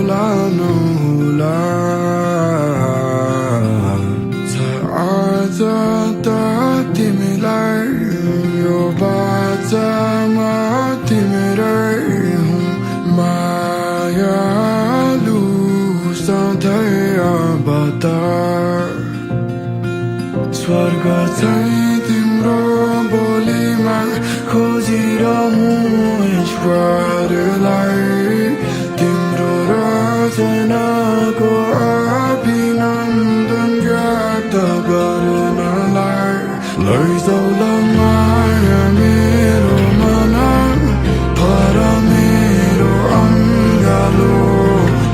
होला नहोला आज त तिमीलाई यो बाचामा तिमीरै हुँ मायालु सधैँ अब त स्वर्ग चाहिँ तिम्रो बोलीमा खोजिरहँ ईश्वरलाई तिम्रो रचनाको अभिनन्दन व्यक्त गर्नलाई लैजाऊ ल माया मेरो मन पर मेरो अङ्गालो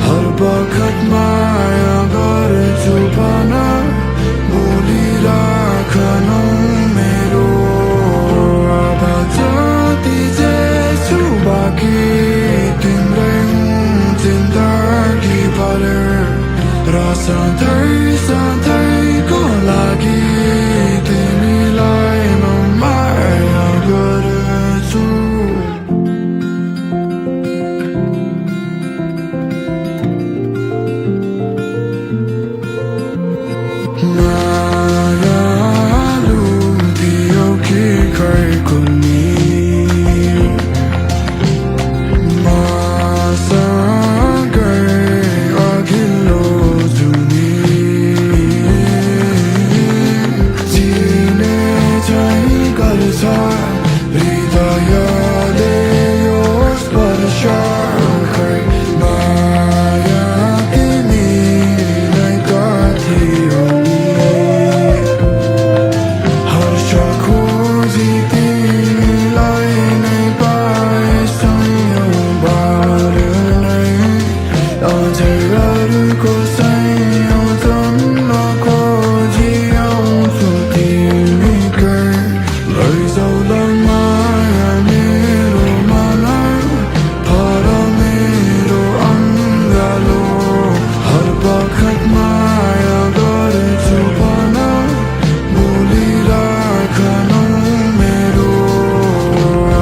हर बखत माया गर्छु भन बोलिराखनौ मेरो अब जति जे छु बाँकी तिम्रै जिन्दगी भर र सधैँ सधैँको लागि तिमीलाई म माया गर्छु मायालु दियो कि खै कुन्नी मसँगै अघिल्लो जुनी चिने चाहिँ गर्छ हृदयले यो स्पर्श खै माया तिमी नै कति हो हर्ष खोजी तिमीलाई नै पाए संयोगबाट नै अझै अरूको संयोजन नखोजी आउँछु तिमीकै लैजाऊ ल माया मेरो मन पर मेरो अङ्गालो हर बखत माया गर्छु भन बोलिराखनौ मेरो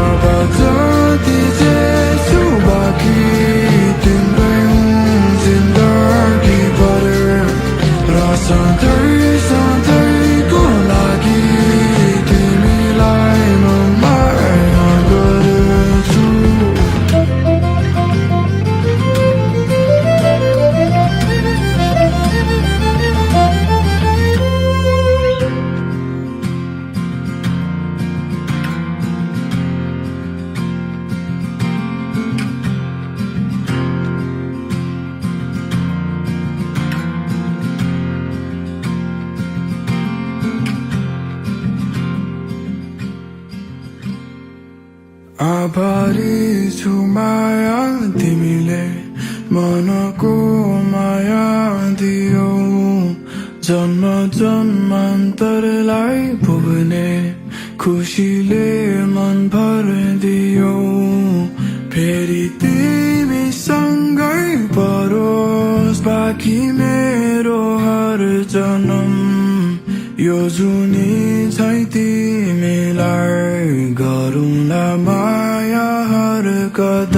अब जति जे छु बाँकी तिम्रै जिन्दगी भर र सधैँ सधैँको लागि तिमीलाई म माया गर्छु आभारी छु माया तिमीले मनको माया दियौ जन्म जन्मान्तरलाई पुग्ने खुसीले मन भर दियौ फेरि तिमीसँगै परोस् बाँकी मेरो हर जन्म यो जुनी चाहिँ तिमीलाई गरौँला माया हर कदम